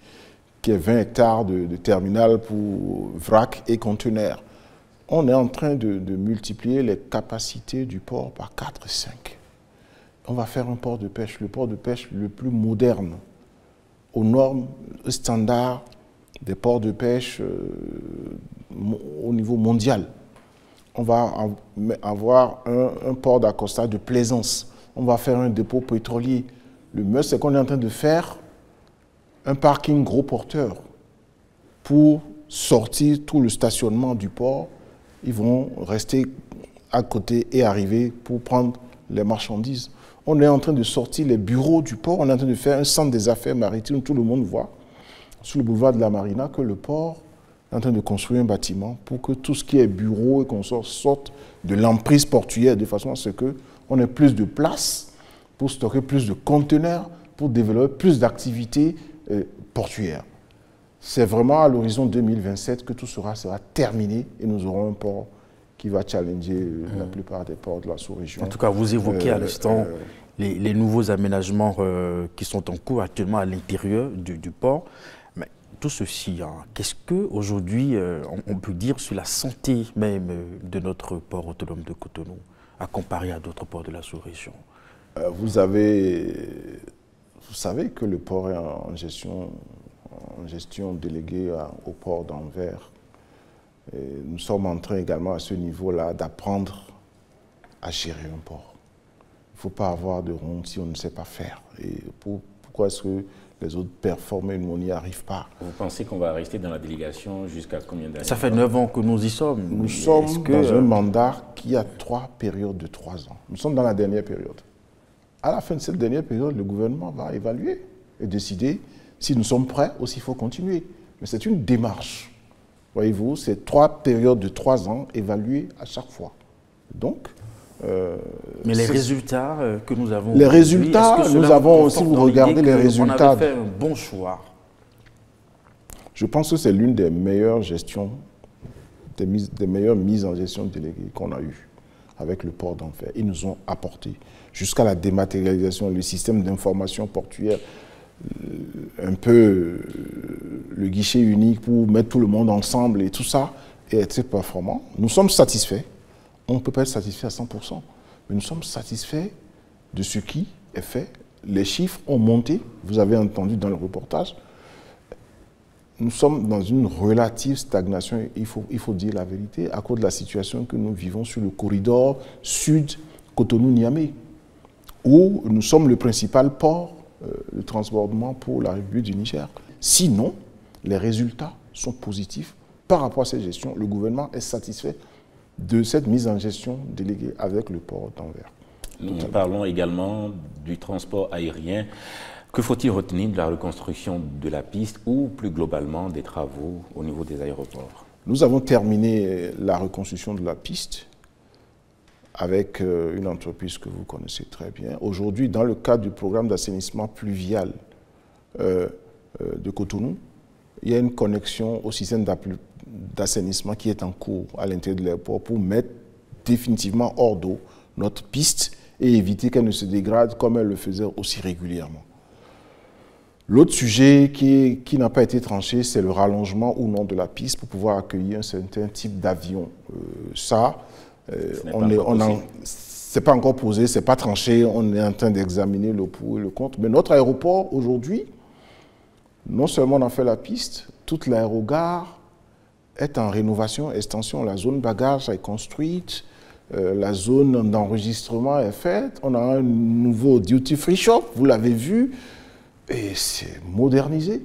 qui est 20 hectares de terminal pour vrac et conteneurs. On est en train de multiplier les capacités du port par 4 et 5. On va faire un port de pêche, le port de pêche le plus moderne, aux normes, aux standards des ports de pêche au niveau mondial. On va avoir un port d'accostage de plaisance. On va faire un dépôt pétrolier. Le mieux, c'est qu'on est en train de faire un parking gros porteur pour sortir tout le stationnement du port. Ils vont rester à côté et arriver pour prendre les marchandises. On est en train de sortir les bureaux du port, on est en train de faire un centre des affaires maritimes. Tout le monde voit, sur le boulevard de la Marina, que le port est en train de construire un bâtiment pour que tout ce qui est bureau et consort sorte de l'emprise portuaire, de façon à ce qu'on ait plus de place pour stocker plus de conteneurs, pour développer plus d'activités portuaires. C'est vraiment à l'horizon 2027 que tout sera terminé et nous aurons un port qui va challenger la plupart des ports de la sous-région. En tout cas, vous évoquez à l'instant les nouveaux aménagements qui sont en cours actuellement à l'intérieur du port. Mais tout ceci, hein, qu'est-ce qu'aujourd'hui on peut dire sur la santé même de notre port autonome de Cotonou, à comparer à d'autres ports de la sous-région? Vous savez que le port est en gestion déléguée au port d'Anvers. Nous sommes en train également à ce niveau-là d'apprendre à gérer un port. Il ne faut pas avoir de honte si on ne sait pas faire. Et pourquoi est-ce que les autres performent et nous on n'y arrive pas? Vous pensez qu'on va rester dans la délégation jusqu'à combien d'années? Ça fait 9 ans que nous y sommes. Nous sommes dans un mandat qui a 3 périodes de 3 ans. Nous sommes dans la dernière période. À la fin de cette dernière période, le gouvernement va évaluer et décider si nous sommes prêts ou s'il faut continuer. Mais c'est une démarche. Voyez-vous, c'est 3 périodes de 3 ans évaluées à chaque fois. Donc, mais les résultats que nous avons... Les résultats, nous avons, si vous regardez les résultats... On avait fait un bon choix. Je pense que c'est l'une des meilleures gestions, des meilleures mises en gestion déléguées qu'on a eues avec le port d'Anvers. Ils nous ont apporté jusqu'à la dématérialisation, le système d'information portuaire, un peu le guichet unique pour mettre tout le monde ensemble et tout ça, et être performant. Nous sommes satisfaits. On ne peut pas être satisfait à 100%, mais nous sommes satisfaits de ce qui est fait. Les chiffres ont monté, vous avez entendu dans le reportage. Nous sommes dans une relative stagnation, il faut dire la vérité, à cause de la situation que nous vivons sur le corridor sud Cotonou-Niamey, où nous sommes le principal port de transbordement pour la République du Niger. Sinon, les résultats sont positifs par rapport à cette gestion. Le gouvernement est satisfait de cette mise en gestion déléguée avec le port d'Anvers. Nous parlons également du transport aérien. Que faut-il retenir de la reconstruction de la piste ou plus globalement des travaux au niveau des aéroports? Nous avons terminé la reconstruction de la piste avec une entreprise que vous connaissez très bien. Aujourd'hui, dans le cadre du programme d'assainissement pluvial de Cotonou, il y a une connexion au système d'assainissement qui est en cours à l'intérieur de l'aéroport pour mettre définitivement hors d'eau notre piste et éviter qu'elle ne se dégrade comme elle le faisait aussi régulièrement. L'autre sujet qui n'a pas été tranché, c'est le rallongement ou non de la piste pour pouvoir accueillir un certain type d'avion. C'est pas encore posé, c'est pas tranché, on est en train d'examiner le pour et le contre. Mais notre aéroport aujourd'hui, non seulement on a fait la piste, toute l'aérogare est en rénovation, extension. La zone bagage est construite, la zone d'enregistrement est faite. On a un nouveau duty-free shop, vous l'avez vu, et c'est modernisé.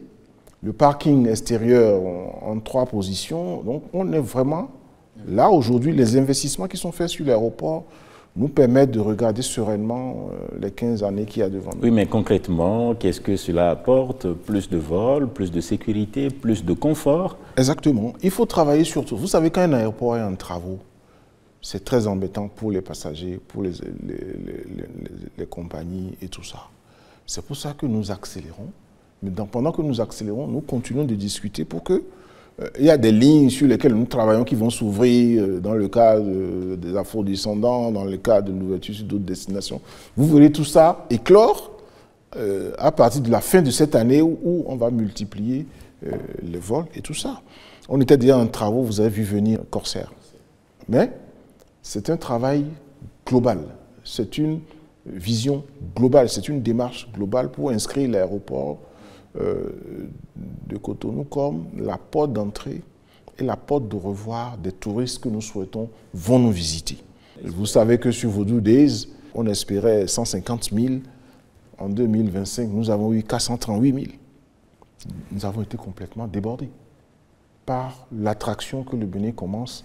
Le parking extérieur en 3 positions. Donc on est vraiment là aujourd'hui. Les investissements qui sont faits sur l'aéroport nous permettent de regarder sereinement les 15 années qu'il y a devant nous. Oui, mais concrètement, qu'est-ce que cela apporte? Plus de vols, plus de sécurité, plus de confort? Exactement. Il faut travailler sur tout. Vous savez, quand un aéroport est en travaux, c'est très embêtant pour les passagers, pour les compagnies et tout ça. C'est pour ça que nous accélérons. Mais pendant que nous accélérons, nous continuons de discuter pour que il y a des lignes sur lesquelles nous travaillons qui vont s'ouvrir dans le cadre des afro-descendants, dans le cadre de l'ouverture sur d'autres destinations. Vous verrez tout ça éclore à partir de la fin de cette année où on va multiplier les vols et tout ça. On était déjà en travaux, vous avez vu venir Corsair. Mais c'est un travail global, c'est une vision globale, c'est une démarche globale pour inscrire l'aéroport de Cotonou comme la porte d'entrée et la porte de revoir des touristes que nous souhaitons vont nous visiter. Vous savez que sur Vodou Days, on espérait 150 000. En 2025, nous avons eu 438 000. Nous avons été complètement débordés par l'attraction que le Bénin commence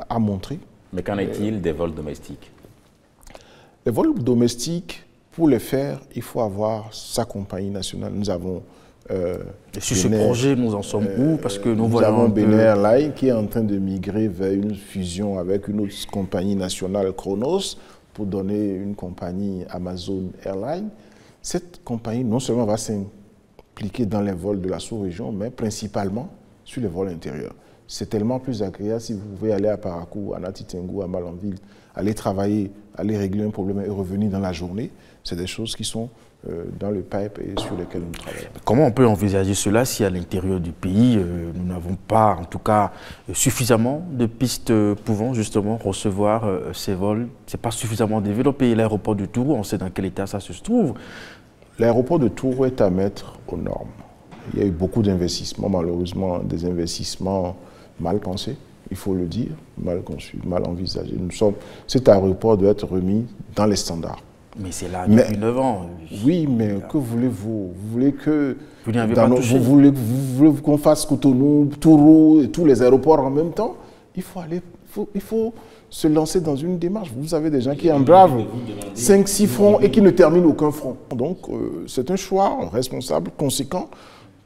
à montrer. Mais qu'en est-il des vols domestiques? Les vols domestiques, pour les faire, il faut avoir sa compagnie nationale. Nous avons et sur ce projet, nous en sommes où? Parce que nous avons Benin Airlines qui est en train de migrer vers une fusion avec une autre compagnie nationale, Chronos, pour donner une compagnie Amazon Airlines. Cette compagnie, non seulement va s'impliquer dans les vols de la sous-région, mais principalement sur les vols intérieurs. C'est tellement plus agréable si vous pouvez aller à Parakou, à Natitengu, à Malanville, aller travailler, aller régler un problème et revenir dans la journée, c'est des choses qui sont dans le pipe et sur lesquelles nous travaillons. Comment on peut envisager cela si à l'intérieur du pays, nous n'avons pas, en tout cas, suffisamment de pistes pouvant justement recevoir ces vols? Ce n'est pas suffisamment développé. L'aéroport de Touro, on sait dans quel état ça se trouve. L'aéroport de Touro est à mettre aux normes. Il y a eu beaucoup d'investissements, malheureusement, des investissements mal pensés, il faut le dire, mal conçus, mal envisagés. Cet aéroport doit être remis dans les standards. Mais c'est là depuis 9 ans. Oui, mais que voulez-vous? Vous voulez que... Vous n'y avez pas touché. Vous voulez qu'on fasse Cotonou, Touro et tous les aéroports en même temps? Il faut se lancer dans une démarche. Vous avez des gens qui embravent 5-6 fronts et qui ne terminent aucun front. Donc, c'est un choix responsable, conséquent,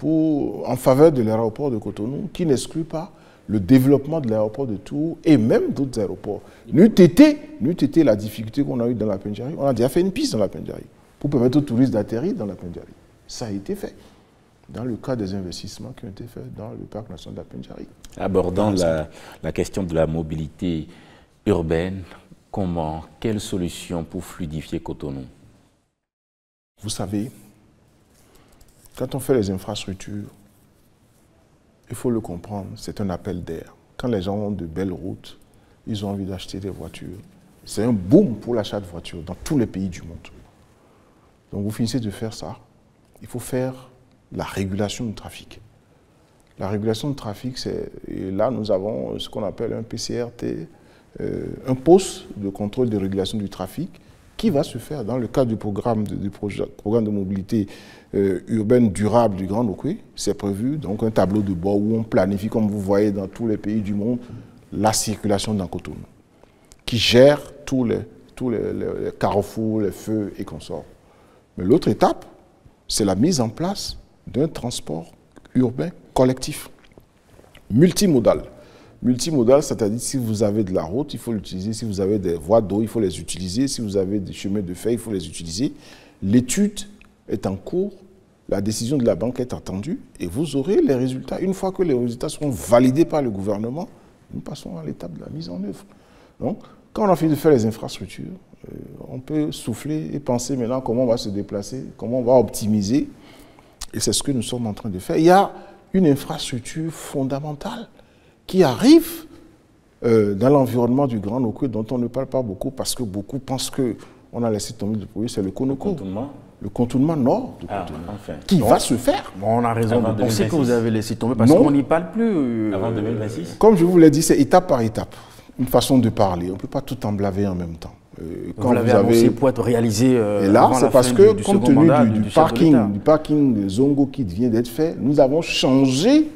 en faveur de l'aéroport de Cotonou, qui n'exclut pas le développement de l'aéroport de Tours et même d'autres aéroports. N'eût été la difficulté qu'on a eue dans la Pendjari, on a déjà fait une piste dans la Pendjari pour permettre aux touristes d'atterrir dans la Pendjari. Ça a été fait dans le cadre des investissements qui ont été faits dans le parc national de la Pendjari. Abordant la question de la mobilité urbaine, quelle solution pour fluidifier Cotonou? Vous savez, quand on fait les infrastructures, il faut le comprendre, c'est un appel d'air. Quand les gens ont de belles routes, ils ont envie d'acheter des voitures. C'est un boom pour l'achat de voitures dans tous les pays du monde. Donc vous finissez de faire ça. Il faut faire la régulation du trafic. La régulation du trafic, et là nous avons ce qu'on appelle un PCRT, un poste de contrôle de régulation du trafic qui va se faire dans le cadre du programme de mobilité urbaine durable du Grand Nokoué. C'est prévu, donc un tableau de bord où on planifie, comme vous voyez dans tous les pays du monde, la circulation dans Cotonou, qui gère tous les carrefours, les feux et consorts. Mais l'autre étape, c'est la mise en place d'un transport urbain collectif, multimodal. Multimodal, c'est-à-dire si vous avez de la route, il faut l'utiliser. Si vous avez des voies d'eau, il faut les utiliser. Si vous avez des chemins de fer, il faut les utiliser. L'étude est en cours, la décision de la banque est attendue et vous aurez les résultats. Une fois que les résultats seront validés par le gouvernement, nous passons à l'étape de la mise en œuvre. Donc, quand on a fini de faire les infrastructures, on peut souffler et penser maintenant comment on va se déplacer, comment on va optimiser. Et c'est ce que nous sommes en train de faire. Il y a une infrastructure fondamentale qui arrive dans l'environnement du Grand Nokoué, dont on ne parle pas beaucoup parce que beaucoup pensent qu'on a laissé tomber le projet, c'est le Konoko. Le contournement nord de Cotonou, qui va se faire. Bon, on a raison de penser que vous avez laissé tomber parce qu'on n'y parle plus. Avant 2026 ? Comme je vous l'ai dit, c'est étape par étape. Une façon de parler. On ne peut pas tout emblaver en même temps. Quand vous l'avez annoncé pour être réalisé et là, c'est parce que, compte tenu du parking de Zongo qui vient d'être fait, nous avons changé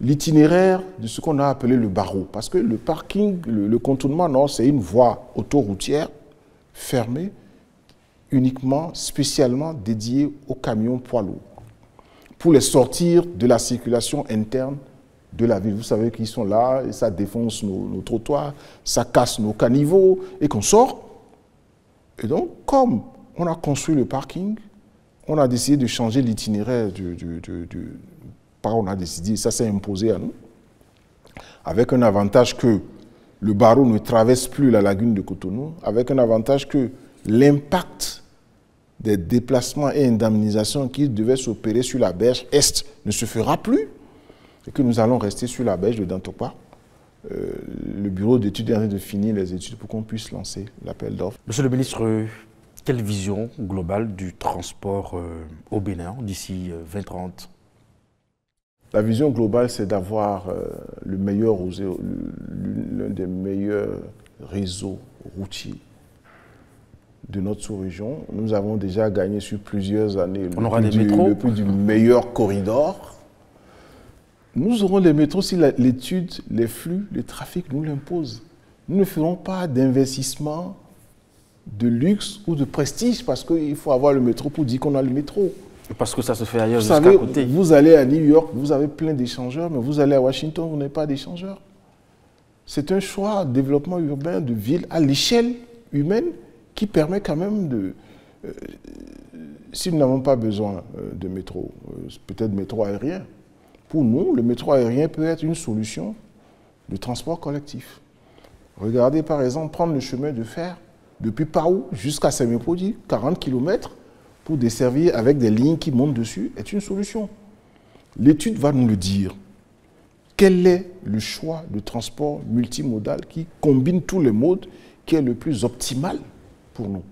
l'itinéraire de ce qu'on a appelé le barreau. Parce que le parking, le contournement nord, c'est une voie autoroutière fermée, uniquement, spécialement dédiée aux camions poids lourds, pour les sortir de la circulation interne de la ville. Vous savez qu'ils sont là, et ça défonce nos trottoirs, ça casse nos caniveaux, et qu'on sort. Et donc, comme on a construit le parking, on a décidé de changer l'itinéraire on a décidé, ça s'est imposé à nous, avec un avantage que le barreau ne traverse plus la lagune de Cotonou, avec un avantage que l'impact des déplacements et indemnisations qui devaient s'opérer sur la berge est ne se fera plus, et que nous allons rester sur la berge de Dantokpa. Le bureau d'études est en train de finir les études pour qu'on puisse lancer l'appel d'offres. Monsieur le ministre, quelle vision globale du transport au Bénin d'ici 2030 ? La vision globale, c'est d'avoir l'un des meilleurs réseaux routiers de notre sous-région. Nous avons déjà gagné sur plusieurs années le prix du meilleur corridor. Nous aurons les métros si l'étude, les flux, le trafic nous l'imposent. Nous ne ferons pas d'investissement de luxe ou de prestige parce qu'il faut avoir le métro pour dire qu'on a le métro. Parce que ça se fait ailleurs jusqu'à côté. Vous allez à New York, vous avez plein d'échangeurs, mais vous allez à Washington, vous n'avez pas d'échangeurs. C'est un choix de développement urbain de ville à l'échelle humaine qui permet quand même de... si nous n'avons pas besoin de métro, peut-être métro aérien, pour nous, le métro aérien peut être une solution de transport collectif. Regardez par exemple prendre le chemin de fer depuis Paou jusqu'à Semipodi, 40 km, pour desservir avec des lignes qui montent dessus, est une solution. L'étude va nous le dire. Quel est le choix de transport multimodal qui combine tous les modes, qui est le plus optimal pour nous?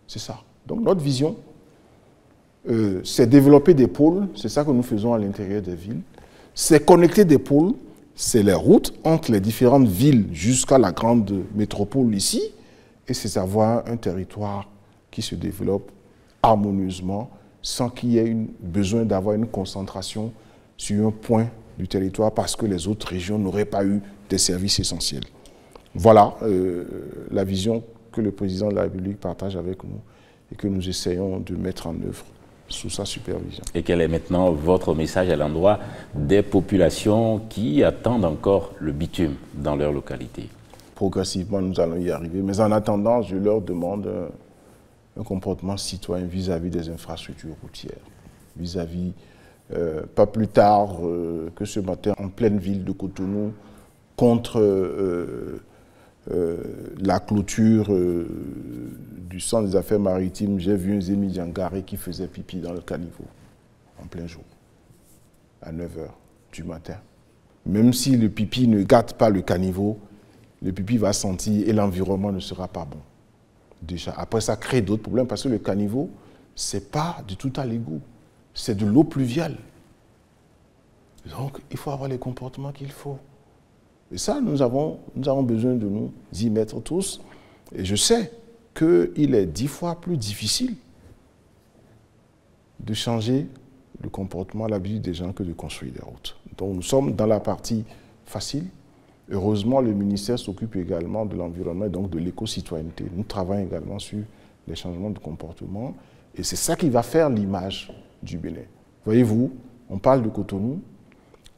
C'est ça. Donc notre vision, c'est développer des pôles, c'est ça que nous faisons à l'intérieur des villes. C'est connecter des pôles, c'est les routes entre les différentes villes jusqu'à la grande métropole ici, et c'est avoir un territoire qui se développe harmonieusement sans qu'il y ait besoin d'avoir une concentration sur un point du territoire parce que les autres régions n'auraient pas eu des services essentiels. Voilà la vision que le président de la République partage avec nous et que nous essayons de mettre en œuvre sous sa supervision. Et quel est maintenant votre message à l'endroit des populations qui attendent encore le bitume dans leur localité? Progressivement, nous allons y arriver. Mais en attendant, je leur demande un comportement citoyen vis-à-vis des infrastructures routières. Vis-à-vis, pas plus tard que ce matin, en pleine ville de Cotonou, contre la clôture du centre des affaires maritimes, j'ai vu un Zémi Diangaré qui faisait pipi dans le caniveau, en plein jour, à 9 h du matin. Même si le pipi ne gâte pas le caniveau, le pipi va sentir et l'environnement ne sera pas bon. Déjà, après ça crée d'autres problèmes parce que le caniveau, ce n'est pas du tout à l'égout, c'est de l'eau pluviale. Donc, il faut avoir les comportements qu'il faut. Et ça, nous avons besoin de nous y mettre tous. Et je sais qu'il est 10 fois plus difficile de changer le comportement, l'habitude des gens que de construire des routes. Donc, nous sommes dans la partie facile. Heureusement, le ministère s'occupe également de l'environnement et donc de l'éco-citoyenneté. Nous travaillons également sur les changements de comportement et c'est ça qui va faire l'image du Bénin. Voyez-vous, on parle de Cotonou,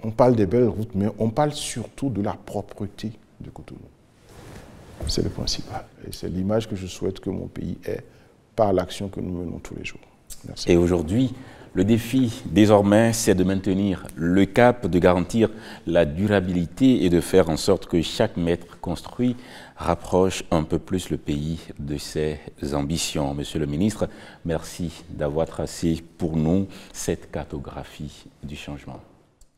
on parle des belles routes, mais on parle surtout de la propreté de Cotonou. C'est le principal. Et c'est l'image que je souhaite que mon pays ait par l'action que nous menons tous les jours. Merci. Et aujourd'hui, le défi, désormais, c'est de maintenir le cap, de garantir la durabilité et de faire en sorte que chaque mètre construit rapproche un peu plus le pays de ses ambitions. Monsieur le ministre, merci d'avoir tracé pour nous cette cartographie du changement.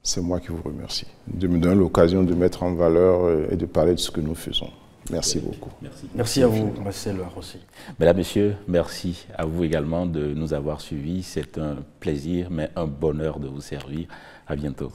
C'est moi qui vous remercie de me donner l'occasion de mettre en valeur et de parler de ce que nous faisons. Merci beaucoup. Merci à vous, Marcel Rossi. Mesdames, Messieurs, merci à vous également de nous avoir suivis. C'est un plaisir, mais un bonheur de vous servir. À bientôt.